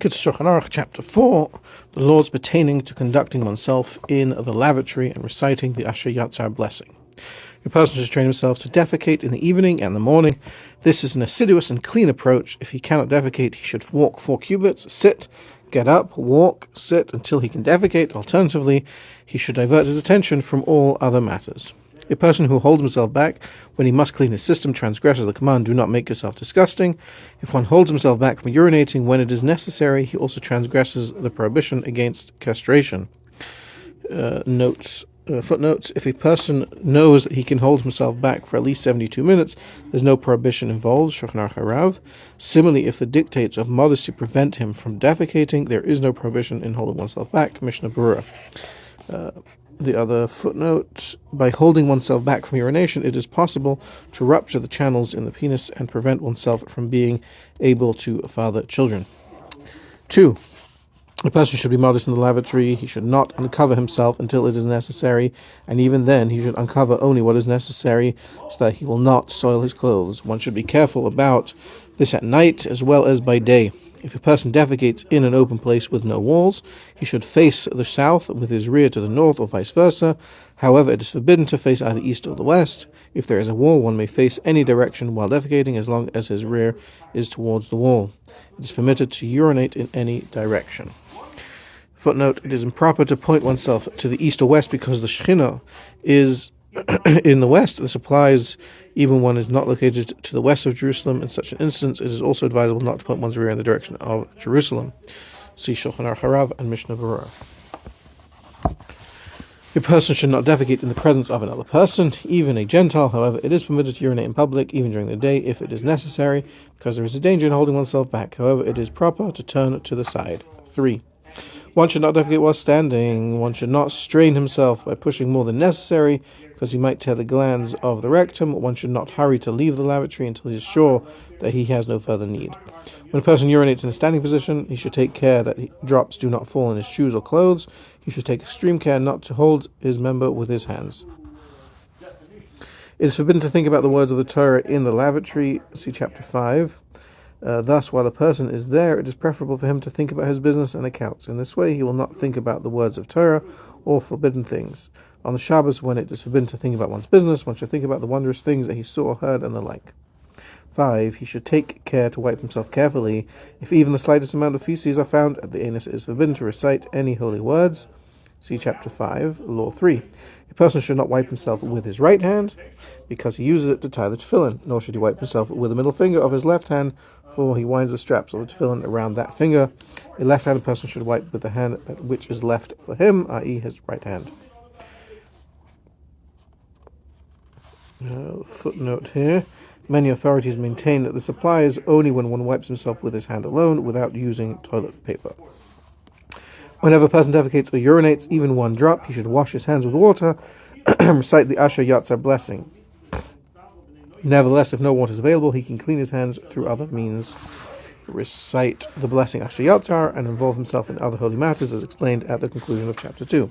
Kitzur, chapter 4, the laws pertaining to conducting oneself in the lavatory and reciting the Asher Yotzar blessing. A person should train himself to defecate in the evening and the morning. This is an assiduous and clean approach. If he cannot defecate, he should walk 4 cubits, sit, get up, walk, sit until he can defecate. Alternatively, he should divert his attention from all other matters. A person who holds himself back when he must clean his system transgresses the command, do not make yourself disgusting. If one holds himself back from urinating when it is necessary, he also transgresses the prohibition against castration. Footnotes. If a person knows that he can hold himself back for at least 72 minutes, there's no prohibition involved. Shulchan. Similarly, if the dictates of modesty prevent him from defecating, there is no prohibition in holding oneself back. Mishnah Berurah. The other footnote, by holding oneself back from urination, it is possible to rupture the channels in the penis and prevent oneself from being able to father children. 2. A person should be modest in the lavatory. He should not uncover himself until it is necessary, and even then he should uncover only what is necessary so that he will not soil his clothes. One should be careful about this at night as well as by day. If a person defecates in an open place with no walls, he should face the south with his rear to the north or vice versa. However, it is forbidden to face either east or the west. If there is a wall, one may face any direction while defecating as long as his rear is towards the wall. It is permitted to urinate in any direction. Footnote, it is improper to point oneself to the east or west because the Shekhinah is in the west. This applies even when one is not located to the west of Jerusalem. In such an instance, it is also advisable not to point one's rear in the direction of Jerusalem. See Shulchan Harav and Mishnah Berurah. A person should not defecate in the presence of another person, even a Gentile. However, it is permitted to urinate in public, even during the day, if it is necessary, because there is a danger in holding oneself back. However, it is proper to turn to the side. 3. One should not defecate while standing. One should not strain himself by pushing more than necessary, because he might tear the glands of the rectum. One should not hurry to leave the lavatory until he is sure that he has no further need. When a person urinates in a standing position, he should take care that drops do not fall in his shoes or clothes. He should take extreme care not to hold his member with his hands. It is forbidden to think about the words of the Torah in the lavatory. See chapter 5. Thus, while the person is there, it is preferable for him to think about his business and accounts. In this way, he will not think about the words of Torah or forbidden things. On the Shabbos, when it is forbidden to think about one's business, one should think about the wondrous things that he saw or heard and the like. 5. He should take care to wipe himself carefully. If even the slightest amount of feces are found at the anus, it is forbidden to recite any holy words. See chapter 5, Law 3. A person should not wipe himself with his right hand, because he uses it to tie the tefillin, nor should he wipe himself with the middle finger of his left hand, for he winds the straps of the tefillin around that finger. A left-handed person should wipe with the hand which is left for him, i.e. his right hand. Footnote here. Many authorities maintain that this applies only when one wipes himself with his hand alone, without using toilet paper. Whenever a person defecates or urinates, even 1 drop, he should wash his hands with water and recite the Asher Yotzar blessing. Nevertheless, if no water is available, he can clean his hands through other means. Recite the blessing Asher Yotzar and involve himself in other holy matters, as explained at the conclusion of chapter 2.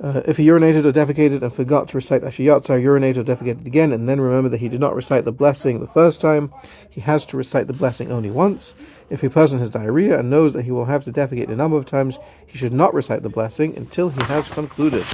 If he urinated or defecated and forgot to recite Asher Yotzar, urinated or defecated again, and then remembered that he did not recite the blessing the first time, he has to recite the blessing only once. If a person has diarrhea and knows that he will have to defecate a number of times, he should not recite the blessing until he has concluded.